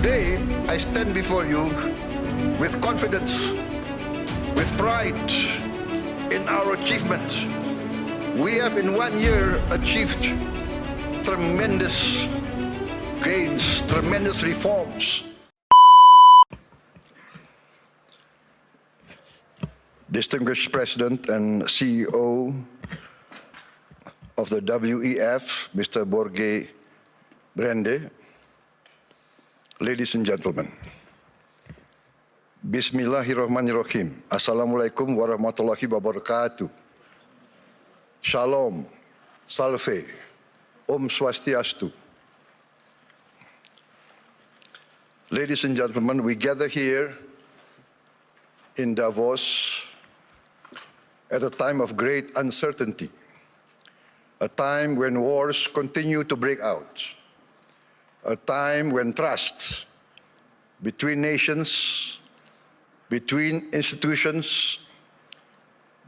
Today, I stand before you with confidence, with pride in our achievements. We have in 1 year achieved tremendous gains, tremendous reforms. Distinguished President and CEO of the WEF, Mr. Brande, ladies and gentlemen, Bismillahirrahmanirrahim. Assalamualaikum warahmatullahi wabarakatuh. Shalom, Salve, Om Swastiastu. Ladies and gentlemen, we gather here in Davos at a time of great uncertainty, a time when wars continue to break out, a time when trust between nations, between institutions,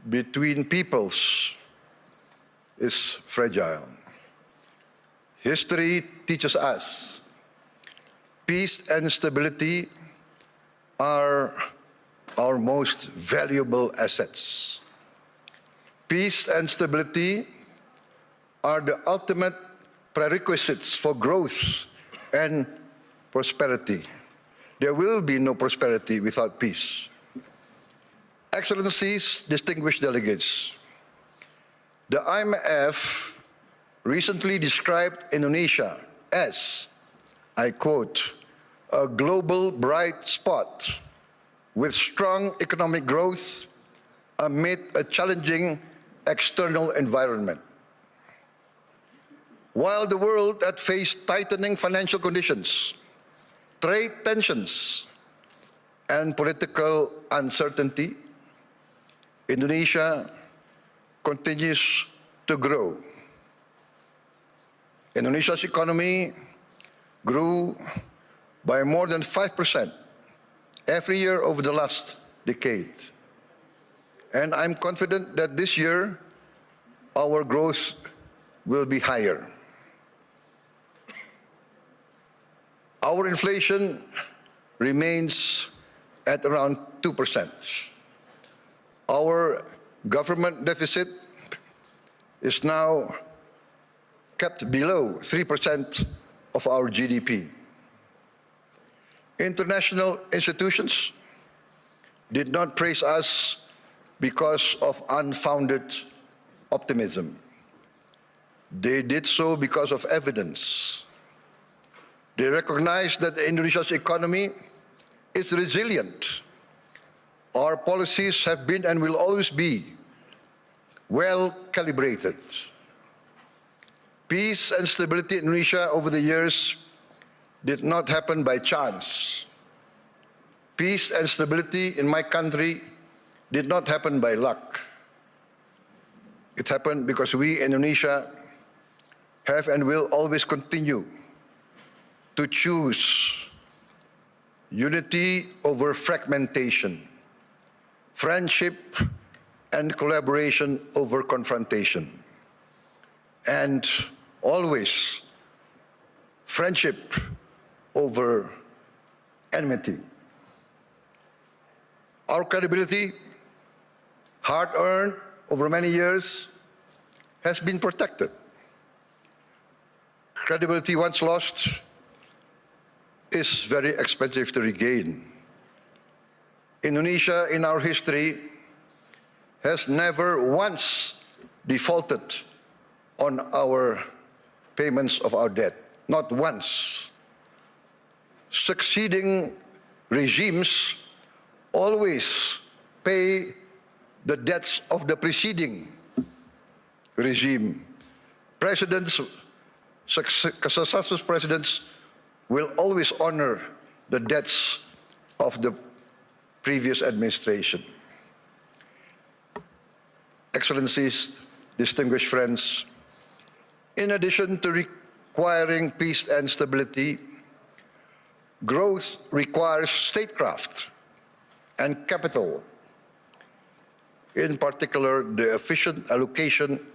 between peoples is fragile. History teaches us peace and stability are our most valuable assets. Peace and stability are the ultimate prerequisites for growth and prosperity. There will be no prosperity without peace. Excellencies, distinguished delegates, the IMF recently described Indonesia as, I quote, a global bright spot with strong economic growth amid a challenging external environment. While the world had faced tightening financial conditions, trade tensions, and political uncertainty, Indonesia continues to grow. Indonesia's economy grew by more than 5% every year over the last decade. And I'm confident that this year, our growth will be higher. Our inflation remains at around 2%. Our government deficit is now kept below 3% of our GDP. International institutions did not praise us because of unfounded optimism. They did so because of evidence. They recognize that Indonesia's economy is resilient. Our policies have been and will always be well calibrated. Peace and stability in Indonesia over the years did not happen by chance. Peace and stability in my country did not happen by luck. It happened because we, Indonesia, have and will always continue to choose unity over fragmentation, friendship and collaboration over confrontation, and always friendship over enmity. Our credibility, hard-earned over many years, has been protected. Credibility once lost is very expensive to regain. Indonesia, in our history, has never once defaulted on our payments of our debt. Not once. Succeeding regimes always pay the debts of the preceding regime. Successive presidents will always honor the debts of the previous administration. Excellencies, distinguished friends, in addition to requiring peace and stability, growth requires statecraft and capital, in particular the efficient allocation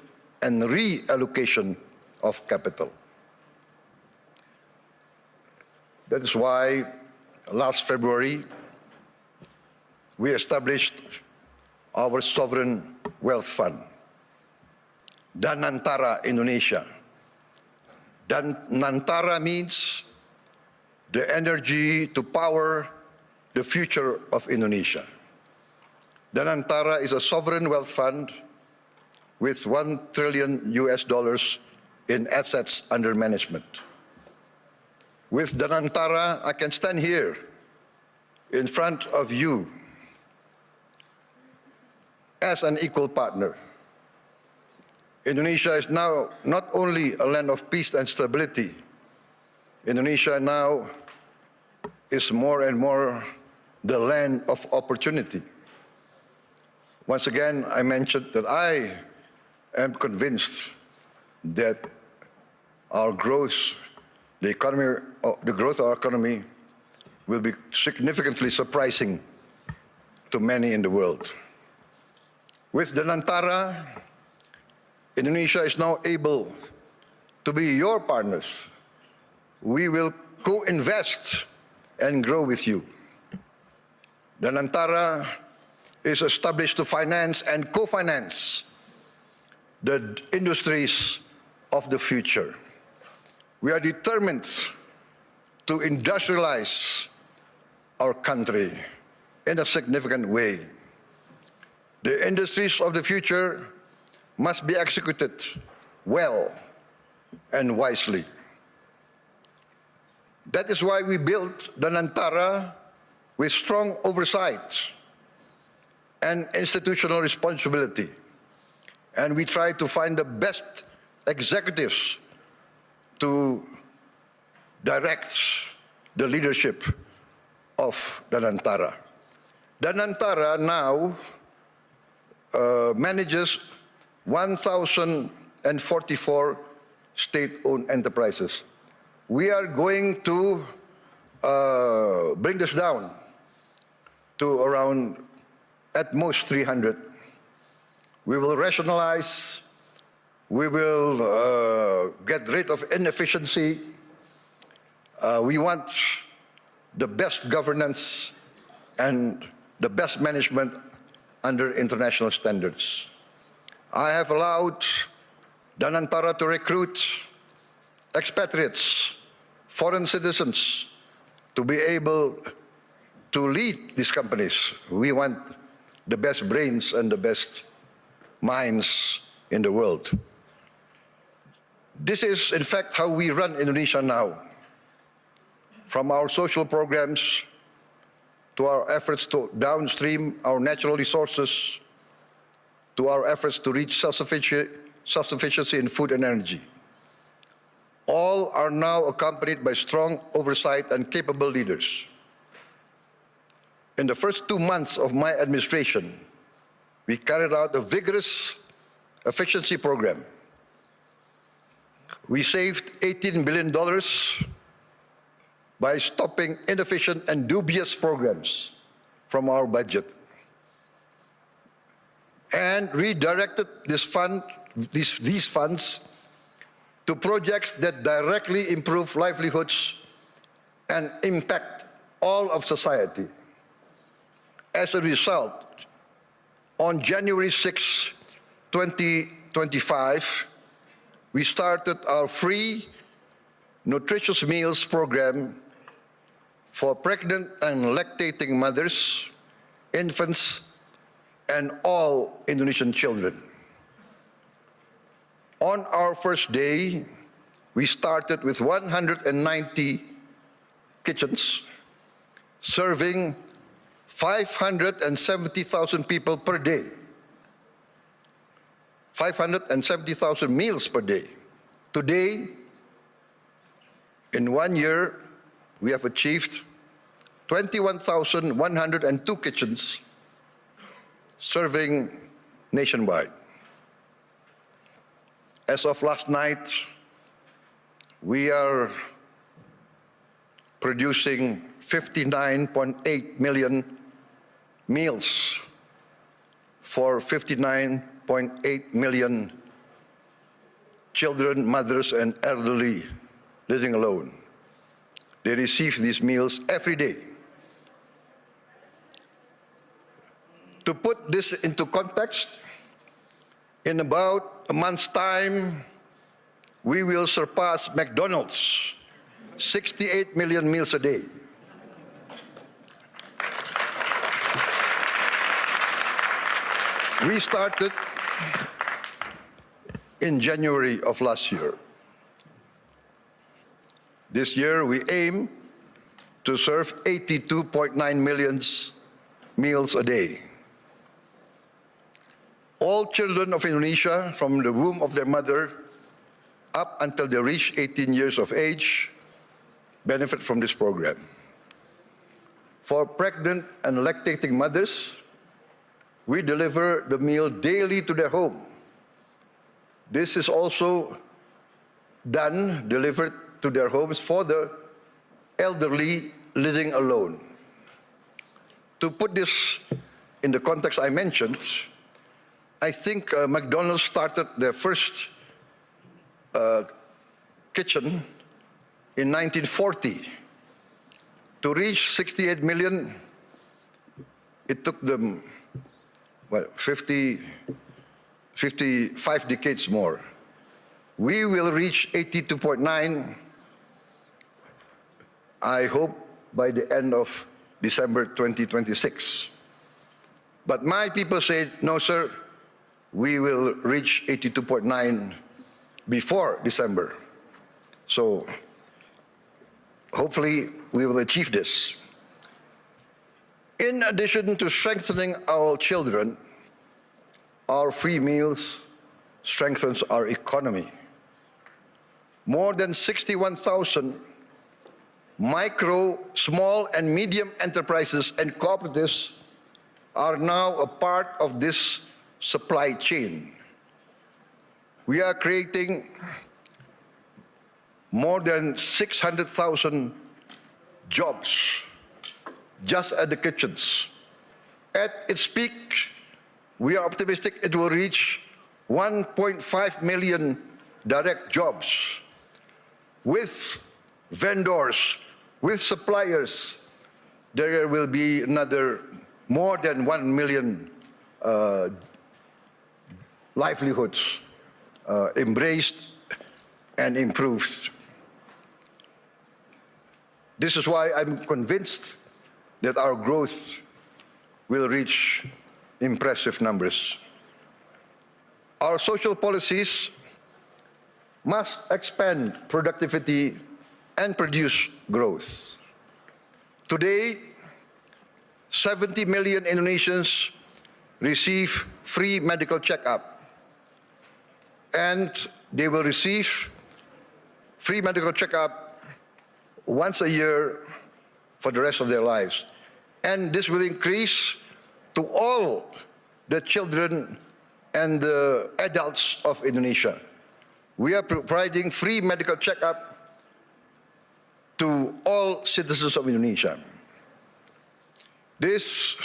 and reallocation of capital. That is why last February, we established our sovereign wealth fund, Danantara Indonesia. Danantara means the energy to power the future of Indonesia. Danantara is a sovereign wealth fund with $1 trillion in assets under management. With Danantara, I can stand here in front of you as an equal partner. Indonesia is now not only a land of peace and stability. Indonesia now is more and more the land of opportunity. Once again, I mentioned that I am convinced that our growth, the growth of our economy will be significantly surprising to many in the world. With Danantara, Indonesia is now able to be your partners. We will co-invest and grow with you. Danantara is established to finance and co-finance the industries of the future. We are determined to industrialize our country in a significant way. The industries of the future must be executed well and wisely. That is why we built Danantara with strong oversight and institutional responsibility. And we try to find the best executives to direct the leadership of Danantara. Danantara now manages 1,044 state-owned enterprises. We are going to bring this down to around, at most, 300. We will rationalize, we will get rid of inefficiency. We want the best governance and the best management under international standards. I have allowed Danantara to recruit expatriates, foreign citizens, to be able to lead these companies. We want the best brains and the best minds in the world. This is, in fact, how we run Indonesia now. From our social programs to our efforts to downstream our natural resources, to our efforts to reach self-sufficiency in food and energy. All are now accompanied by strong oversight and capable leaders. In the first 2 months of my administration, we carried out a vigorous efficiency program. We saved $18 billion by stopping inefficient and dubious programs from our budget, and redirected these funds to projects that directly improve livelihoods and impact all of society. As a result, on January 6, 2025, we started our free nutritious meals program for pregnant and lactating mothers, infants, and all Indonesian children. On our first day, we started with 190 kitchens, serving 570,000 people per day. 570,000 meals per day. Today, in 1 year, we have achieved 21,102 kitchens serving nationwide. As of last night, we are producing 59.8 million meals for 59.8 million children, mothers, and elderly living alone. they receive these meals every day. To put this into context, in about a month's time, we will surpass McDonald's, 68 million meals a day. We started in January of last year. This year, we aim to serve 82.9 million meals a day. All children of Indonesia, from the womb of their mother up until they reach 18 years of age, benefit from this program. For pregnant and lactating mothers, we deliver the meal daily to their home. This is also delivered to their homes for the elderly living alone. To put this in the context I mentioned, I think McDonald's started their first kitchen in 1940. To reach 68 million, it took them 55 decades more. We will reach 82.9, I hope, by the end of December 2026. But my people said, no, sir, we will reach 82.9 before December. So hopefully we will achieve this. In addition to strengthening our children, our free meals strengthens our economy. More than 61,000 micro, small, and medium enterprises and cooperatives are now a part of this supply chain. We are creating more than 600,000 jobs just at the kitchens. At its peak, we are optimistic it will reach 1.5 million direct jobs with vendors, with suppliers. There will be another more than 1 million livelihoods embraced and improved. This is why I'm convinced that our growth will reach impressive numbers. Our social policies must expand productivity and produce growth. Today, 70 million Indonesians receive free medical checkup, and they will receive free medical checkup once a year for the rest of their lives. And this will increase to all the children and the adults of Indonesia. We are providing free medical checkup to all citizens of Indonesia. This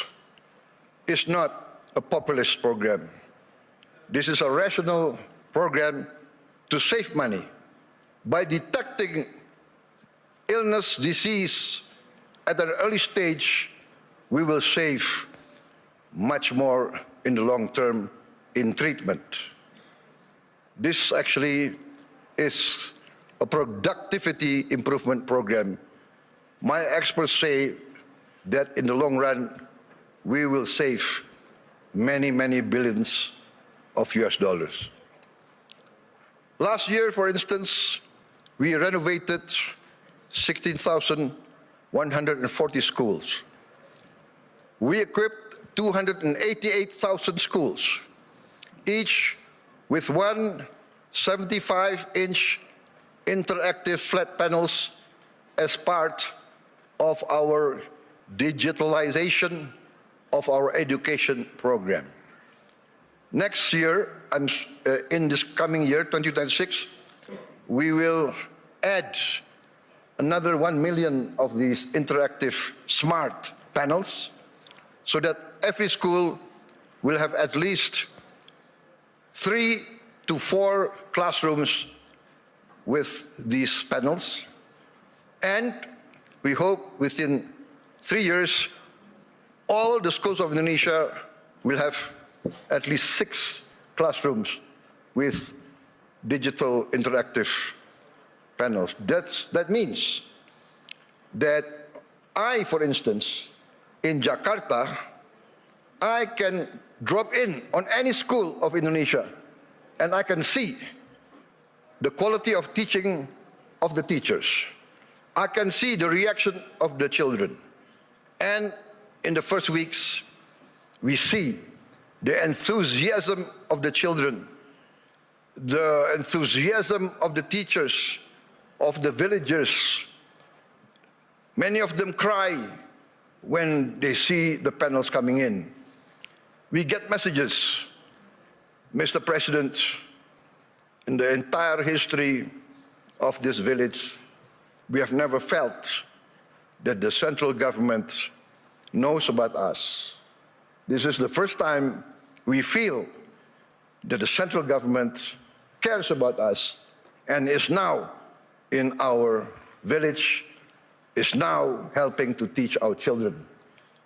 is not a populist program. This is a rational program to save money. By detecting illness, disease at an early stage, we will save much more in the long term in treatment. This actually is a productivity improvement program. My experts say that in the long run, we will save many, many billions of US dollars. Last year, for instance, we renovated 16,140 schools. We equipped 288,000 schools, each with one 75-inch interactive flat panels as part of our digitalization of our education program. Next year, in this coming year, 2026, we will add another 1 million of these interactive smart panels so that every school will have at least 3 to 4 classrooms with these panels. And we hope within 3 years, all the schools of Indonesia will have at least 6 classrooms with digital interactive panels. That means that I, for instance, in Jakarta, I can drop in on any school of Indonesia and I can see the quality of teaching of the teachers. I can see the reaction of the children. And in the first weeks, we see the enthusiasm of the children, the enthusiasm of the teachers, of the villagers. Many of them cry when they see the panels coming in. We get messages, Mr. President, in the entire history of this village, we have never felt that the central government knows about us. This is the first time we feel that the central government cares about us and is now in our village, is now helping to teach our children.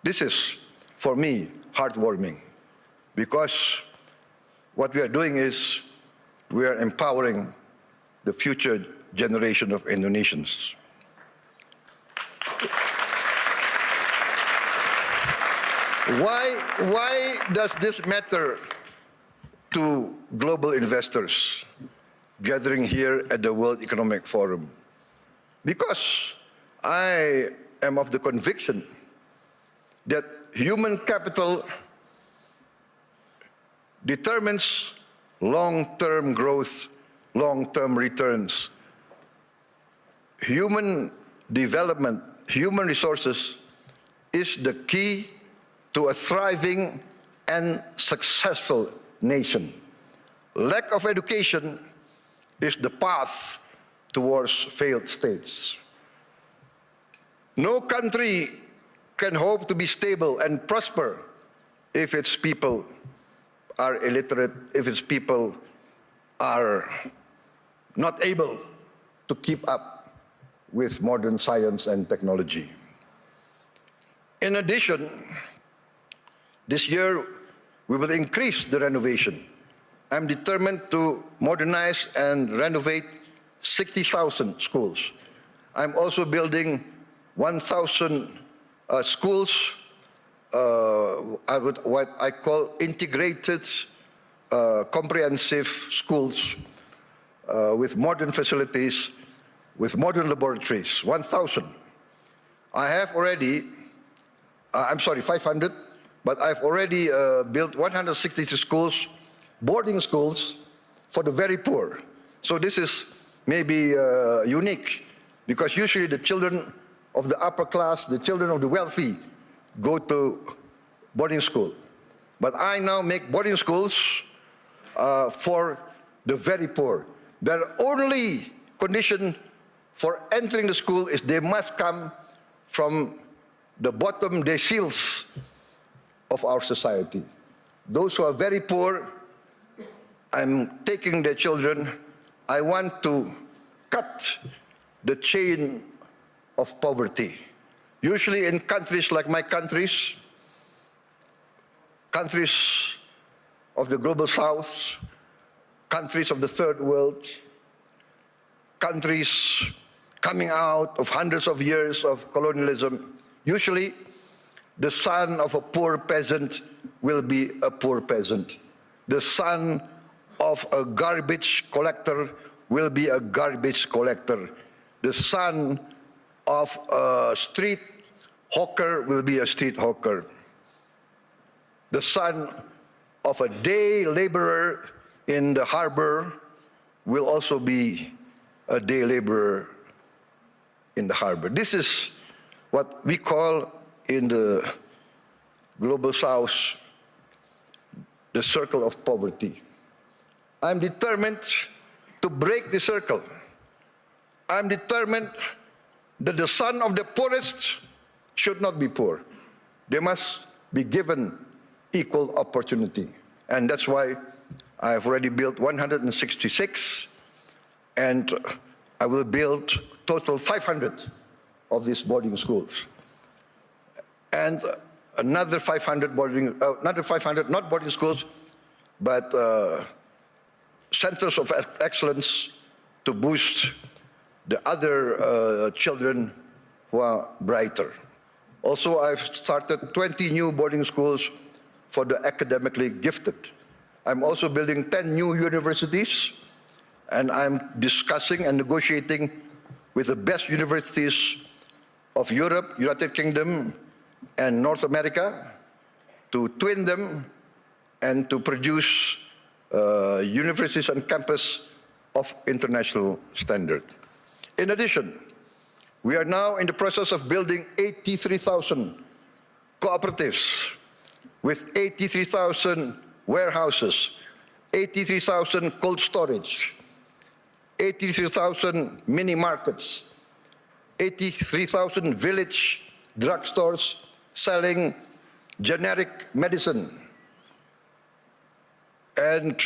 This is, for me, heartwarming, because what we are doing is we are empowering the future generation of Indonesians. Why does this matter to global investors gathering here at the World Economic Forum? Because I am of the conviction that human capital determines long-term growth, long-term returns. Human development, human resources is the key to a thriving and successful nation. Lack of education is the path towards failed states. No country can hope to be stable and prosper if its people are illiterate, if its people are not able to keep up with modern science and technology. In addition, this year we will increase the renovation. I'm determined to modernize and renovate 60,000 schools. I'm also building 1,000 schools, what I call integrated, comprehensive schools with modern facilities, with modern laboratories, 1,000. I have already, 500, but I've already built 160 schools, boarding schools for the very poor. So this is maybe unique, because usually the children of the upper class, the children of the wealthy, go to boarding school. But I now make boarding schools for the very poor. Their only condition for entering the school is they must come from the bottom deciles of our society. Those who are very poor, I'm taking their children. I want to cut the chain of poverty. Usually in countries like my countries of the global south, countries of the third world, countries coming out of hundreds of years of colonialism, usually the son of a poor peasant will be a poor peasant. The son of a garbage collector will be a garbage collector. The son of a street hawker will be a street hawker. The son of a day laborer in the harbor will also be a day laborer in the harbor. This is what we call in the global south the circle of poverty. I'm determined to break the circle. I'm determined that the son of the poorest should not be poor. They must be given equal opportunity. And that's why I've already built 166, and I will build total 500 of these boarding schools. And another 500 not boarding schools, but centers of excellence to boost the other children who are brighter. Also, I've started 20 new boarding schools for the academically gifted. I'm also building 10 new universities, and I'm discussing and negotiating with the best universities of Europe, United Kingdom, and North America to twin them and to produce universities and campus of international standard. In addition, we are now in the process of building 83,000 cooperatives with 83,000 warehouses, 83,000 cold storage, 83,000 mini markets, 83,000 village drugstores selling generic medicine, and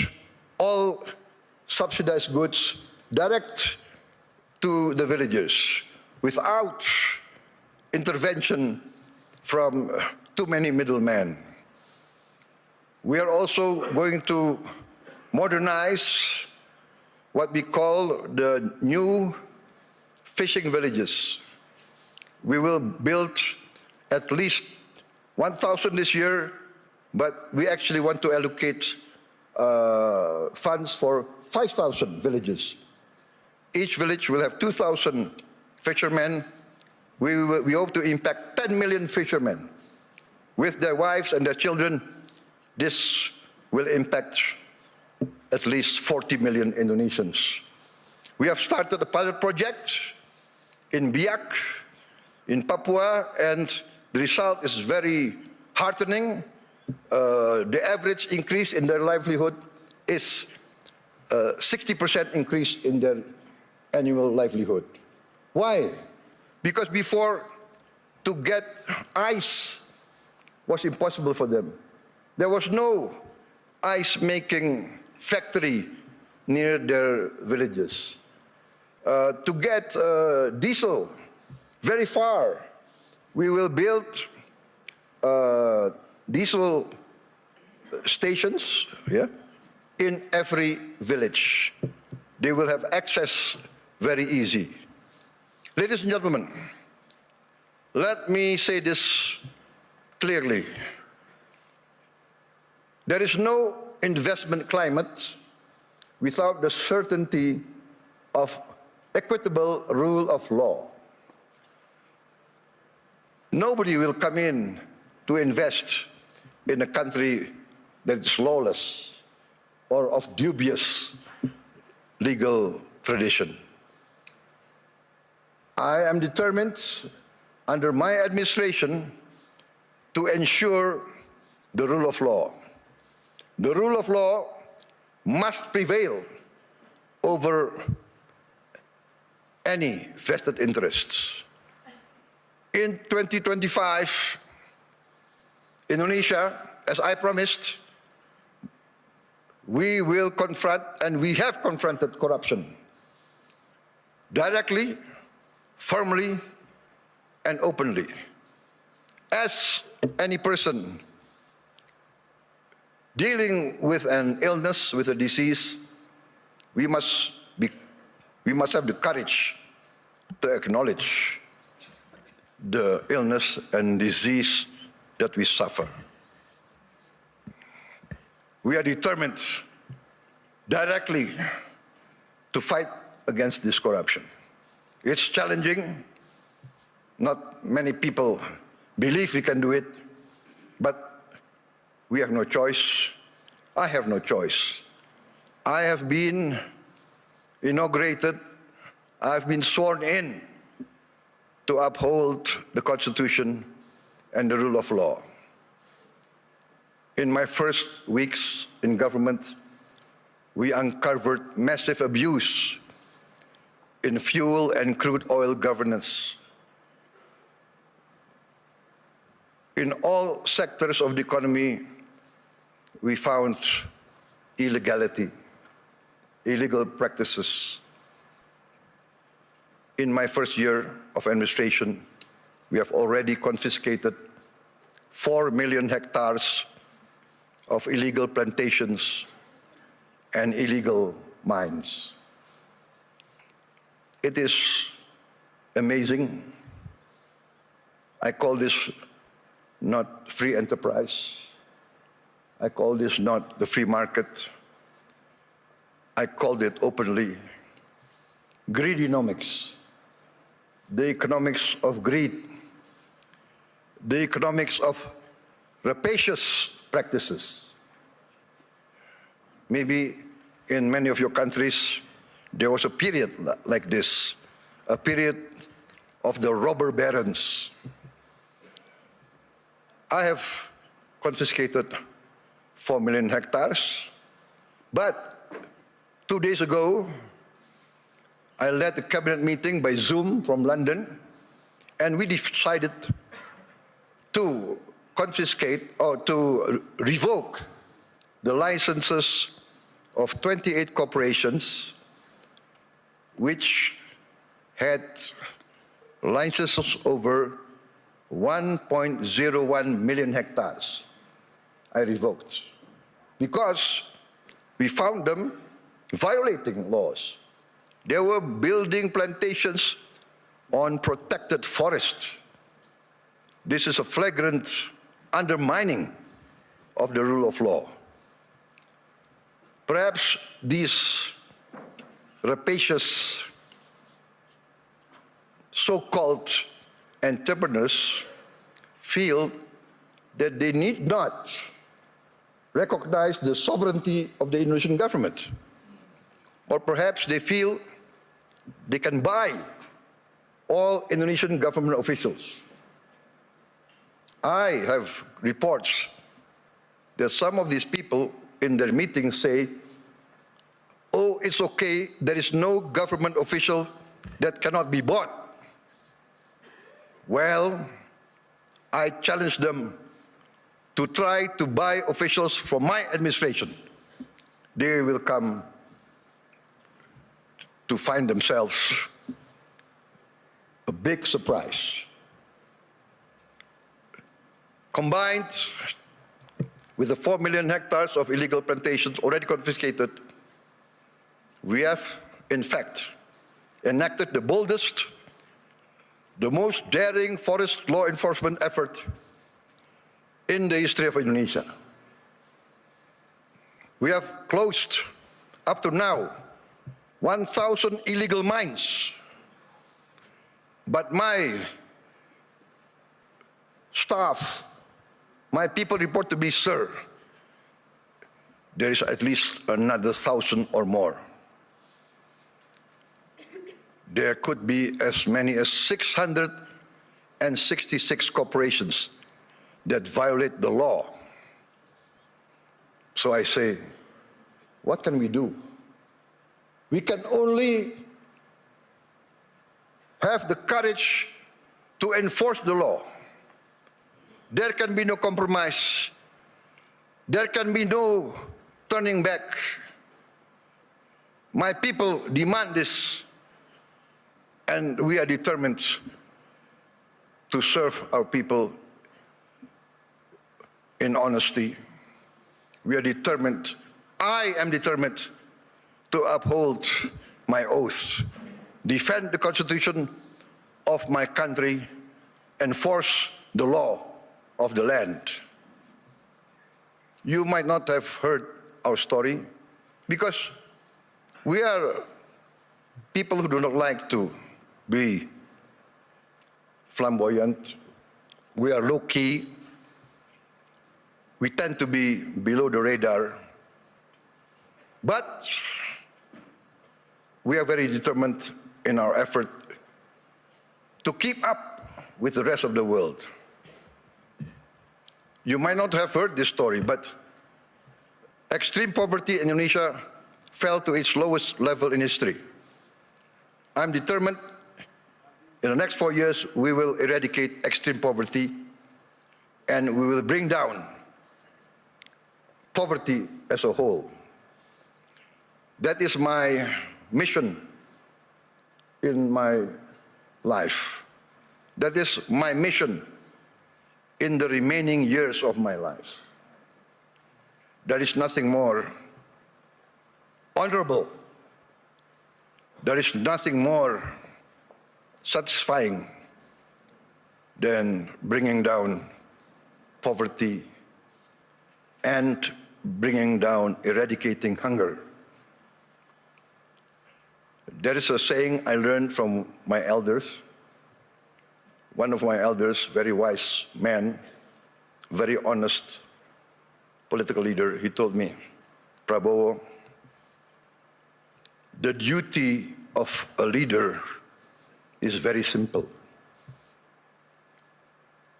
all subsidized goods direct to the villagers without intervention from too many middlemen. We are also going to modernize what we call the new fishing villages. We will build at least 1,000 this year, but we actually want to allocate funds for 5,000 villages. Each village will have 2,000 fishermen. We hope to impact 10 million fishermen. With their wives and their children, this will impact at least 40 million Indonesians. We have started a pilot project in Biak, in Papua, and the result is very heartening. The average increase in their livelihood is 60% increase in their annual livelihood. Why? Because before, to get ice was impossible for them. There was no ice-making factory near their villages. To get diesel very far, we will build diesel stations, in every village. They will have access very easy. Ladies and gentlemen, let me say this clearly. There is no investment climate without the certainty of equitable rule of law. Nobody will come in to invest in a country that is lawless or of dubious legal tradition. I am determined, under my administration, to ensure the rule of law. The rule of law must prevail over any vested interests. In 2025, Indonesia, as I promised, we will confront, and we have confronted corruption directly, firmly, and openly. As any person dealing with an illness, with a disease, we must have the courage to acknowledge the illness and disease that we suffer. We are determined directly to fight against this corruption. It's challenging. Not many people believe we can do it, but we have no choice. I have no choice. I have been inaugurated, I've been sworn in to uphold the Constitution and the rule of law. In my first weeks in government, we uncovered massive abuse in fuel and crude oil governance. In all sectors of the economy, we found illegality, illegal practices. In my first year of administration, we have already confiscated 4 million hectares of illegal plantations and illegal mines. It is amazing. I call this not free enterprise. I call this not the free market. I called it openly greedonomics, the economics of greed, the economics of rapacious practices. Maybe in many of your countries, there was a period like this, a period of the robber barons. I have confiscated 4 million hectares, but 2 days ago, I led a cabinet meeting by Zoom from London, and we decided to confiscate or to revoke the licenses of 28 corporations which had licenses over 1.01 million hectares. I revoked because we found them violating laws. They were building plantations on protected forests. This is a flagrant undermining of the rule of law. Perhaps these rapacious so-called entrepreneurs feel that they need not recognize the sovereignty of the Indonesian government. Or perhaps they feel they can buy all Indonesian government officials. I have reports that some of these people in their meetings say, oh, it's okay, there is no government official that cannot be bought. Well, I challenge them to try to buy officials from my administration. They will come to find themselves a big surprise. Combined with the 4 million hectares of illegal plantations already confiscated, we have, in fact, enacted the boldest, the most daring forest law enforcement effort in the history of Indonesia. We have closed, up to now, 1,000 illegal mines. But my staff, my people report to me, sir, there is at least another 1,000 or more. There could be as many as 666 corporations that violate the law. So I say, what can we do? We can only have the courage to enforce the law. There can be no compromise. There can be no turning back. My people demand this, and we are determined to serve our people in honesty. We are determined, I am determined to uphold my oath, defend the Constitution of my country, enforce the law of the land. You might not have heard our story because we are people who do not like to be flamboyant. We are low-key. We tend to be below the radar. But we are very determined in our effort to keep up with the rest of the world. You might not have heard this story, but extreme poverty in Indonesia fell to its lowest level in history. I'm determined in the next 4 years we will eradicate extreme poverty and we will bring down poverty as a whole. That is my mission in my life. That is my mission in the remaining years of my life. There is nothing more honorable. There is nothing more satisfying than bringing down poverty and bringing down, eradicating hunger. There is a saying I learned from my elders. One of my elders, very wise man, very honest political leader, he told me, Prabowo, the duty of a leader is very simple.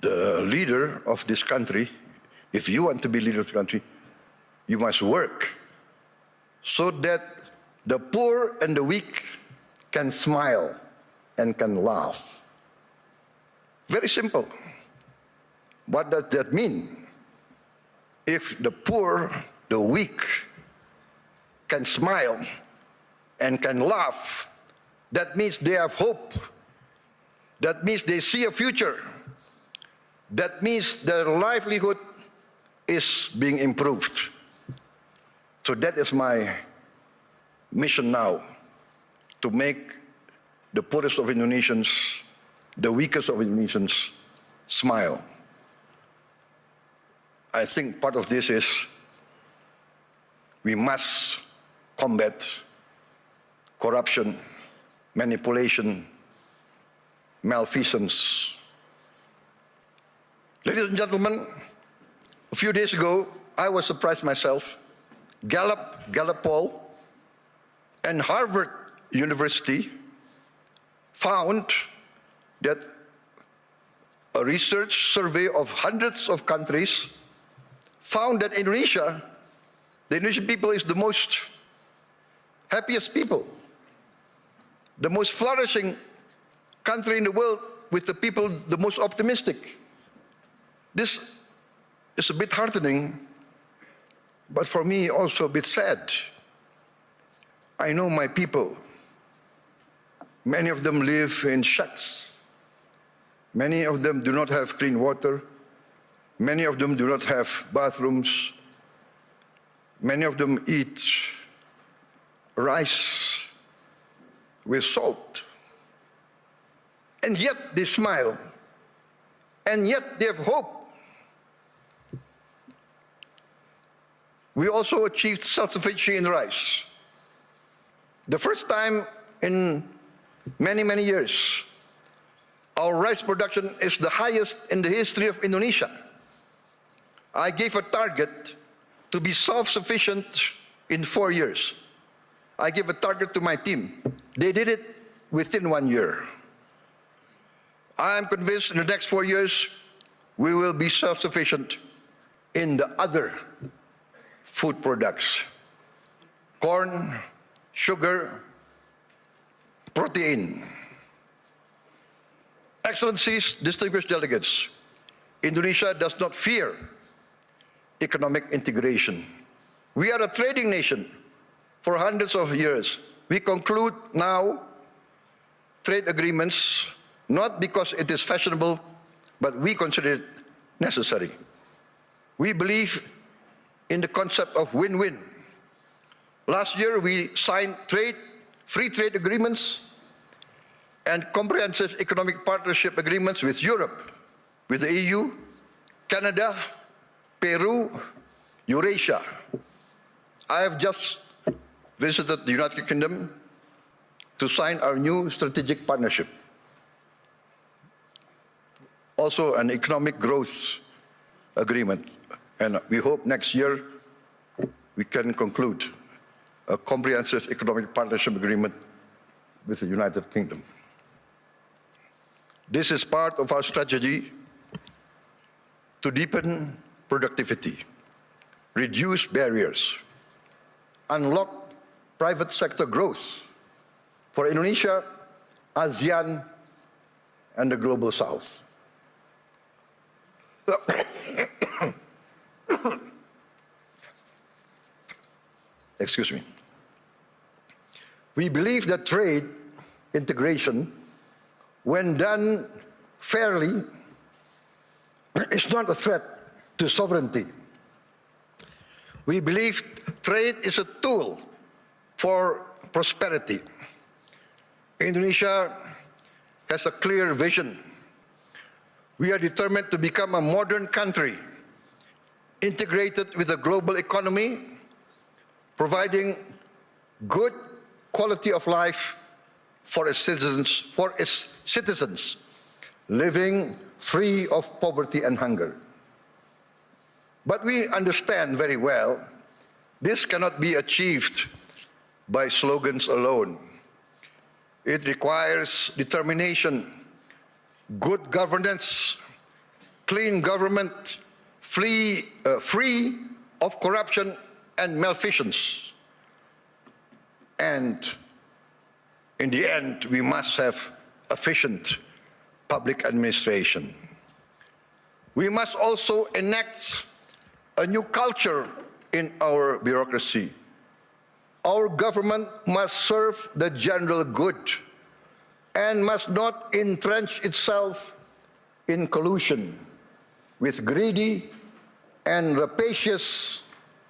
The leader of this country, if you want to be leader of the country, you must work so that the poor and the weak can smile and can laugh. Very simple. What does that mean? If the poor, the weak, can smile and can laugh, that means they have hope. That means they see a future. That means their livelihood is being improved. So that is my mission now, to make the poorest of Indonesians, the weakest of Indonesians, smile. I think part of this is we must combat corruption, manipulation, malfeasance. Ladies and gentlemen, a few days ago, I was surprised myself. Gallup poll and Harvard University found that a research survey of hundreds of countries found that Indonesia, the Indonesian people, is the most happiest people, the most flourishing country in the world, with the people the most optimistic. This is a bit heartening, but for me also a bit sad. I know my people. Many of them live in shacks. Many of them do not have clean water. Many of them do not have bathrooms. Many of them eat rice with salt. And yet they smile. And yet they have hope. We also achieved self-sufficiency in rice. The first time in many, many years, our rice production is the highest in the history of Indonesia. I gave a target to be self-sufficient in 4 years. I gave a target to my team. They did it within 1 year. I am convinced in the next 4 years, we will be self-sufficient in the other food products: corn, sugar, protein. Excellencies, distinguished delegates, Indonesia does not fear economic integration. We are a trading nation for hundreds of years. We conclude now trade agreements not because it is fashionable, but we consider it necessary. We believe in the concept of win-win. Last year, we signed free trade agreements and comprehensive economic partnership agreements with Europe, with the EU, Canada, Peru, Eurasia. I have just visited the United Kingdom to sign our new strategic partnership. Also an economic growth agreement. And we hope next year we can conclude a comprehensive economic partnership agreement with the United Kingdom. This is part of our strategy to deepen productivity, reduce barriers, unlock private sector growth for Indonesia, ASEAN, and the Global South. Excuse me. We believe that trade integration when done fairly, is not a threat to sovereignty. We believe trade is a tool for prosperity. Indonesia has a clear vision. We are determined to become a modern country, integrated with a global economy, providing good quality of life for its citizens, living free of poverty and hunger. But we understand very well this cannot be achieved by slogans alone. It requires determination, good governance, clean government, free of corruption and malfeasance. And in the end, we must have efficient public administration. We must also enact a new culture in our bureaucracy. Our government must serve the general good and must not entrench itself in collusion with greedy and rapacious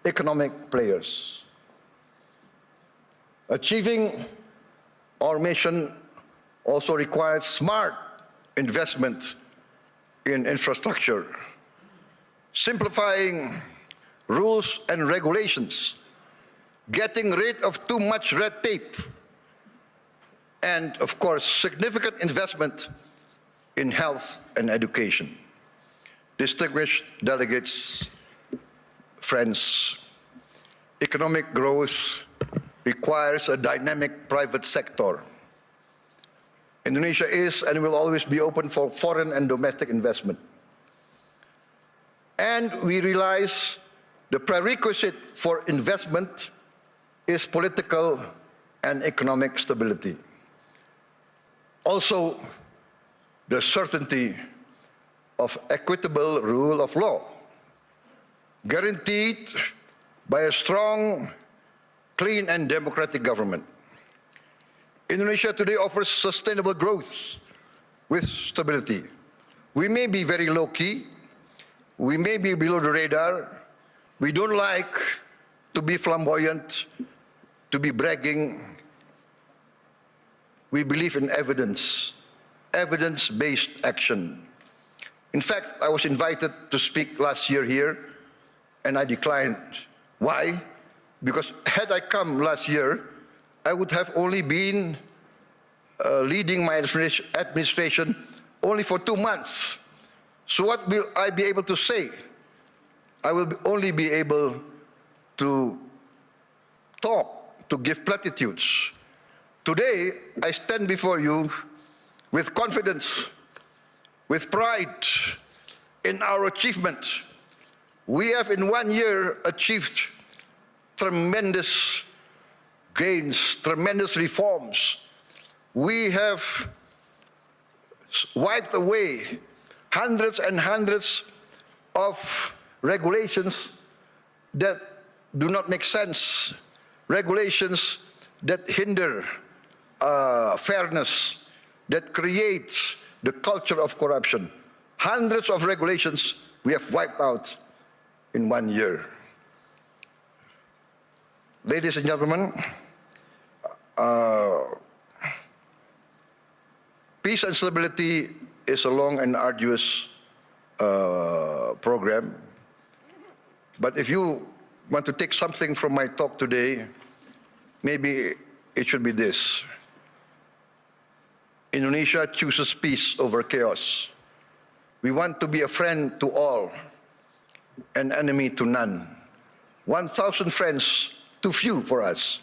economic players. Achieving our mission also requires smart investment in infrastructure, simplifying rules and regulations, getting rid of too much red tape, and of course, significant investment in health and education. Distinguished delegates, friends, economic growth requires a dynamic private sector. Indonesia is and will always be open for foreign and domestic investment. And we realize the prerequisite for investment is political and economic stability. Also, the certainty of equitable rule of law, guaranteed by a strong, clean and democratic government. Indonesia today offers sustainable growth with stability. We may be very low-key, we may be below the radar, we don't like to be flamboyant, to be bragging. We believe in evidence, evidence-based action. In fact, I was invited to speak last year here, and I declined. Why? Because had I come last year, I would have only been leading my administration only for 2 months. So what will I be able to say? I will only be able to talk, to give platitudes. Today, I stand before you with confidence, with pride in our achievement. We have in 1 year achieved tremendous gains, tremendous reforms. We have wiped away hundreds and hundreds of regulations that do not make sense, regulations that hinder fairness, that create the culture of corruption. Hundreds of regulations we have wiped out in 1 year. Ladies and gentlemen, peace and stability is a long and arduous program. But if you want to take something from my talk today, maybe it should be this. Indonesia chooses peace over chaos. We want to be a friend to all, an enemy to none. 1,000 friends too few for us,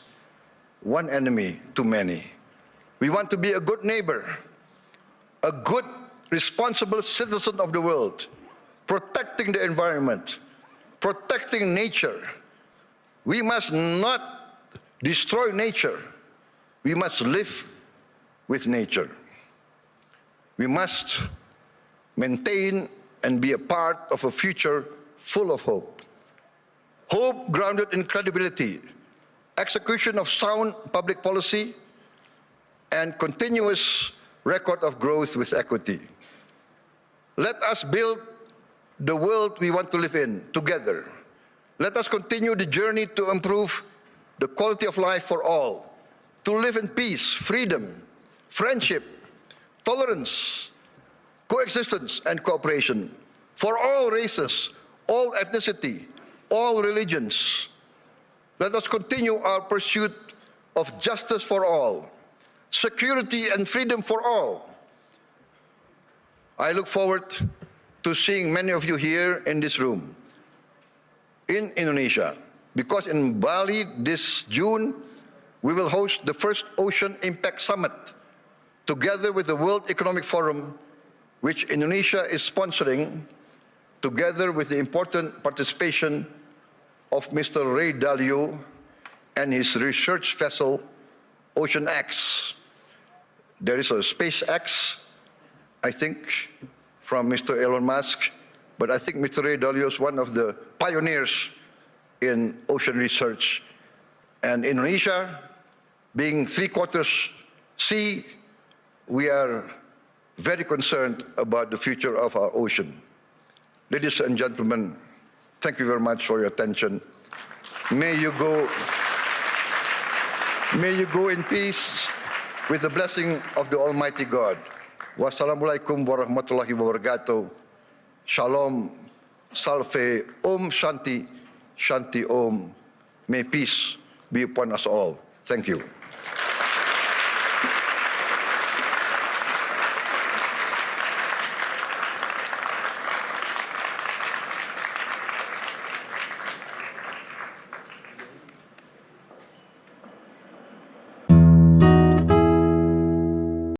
one enemy too many. We want to be a good neighbor, a good, responsible citizen of the world, protecting the environment, protecting nature. We must not destroy nature. We must live with nature. We must maintain and be a part of a future full of hope. Hope grounded in credibility, execution of sound public policy, and continuous record of growth with equity. Let us build the world we want to live in together. Let us continue the journey to improve the quality of life for all, to live in peace, freedom, friendship, tolerance, coexistence, and cooperation for all races, all ethnicity, all religions. Let us continue our pursuit of justice for all, security and freedom for all. I look forward to seeing many of you here in this room, in Indonesia, because in Bali this June, we will host the first Ocean Impact Summit, together with the World Economic Forum, which Indonesia is sponsoring, together with the important participation of Mr. Ray Dalio and his research vessel, Ocean X. There is a SpaceX, I think, from Mr. Elon Musk, but I think Mr. Ray Dalio is one of the pioneers in ocean research. And Indonesia, being three-quarters sea, we are very concerned about the future of our ocean. Ladies and gentlemen, thank you very much for your attention. May you go in peace with the blessing of the Almighty God. Wassalamualaikum warahmatullahi wabarakatuh. Shalom, salve, Om Shanti, Shanti Om. May peace be upon us all. Thank you.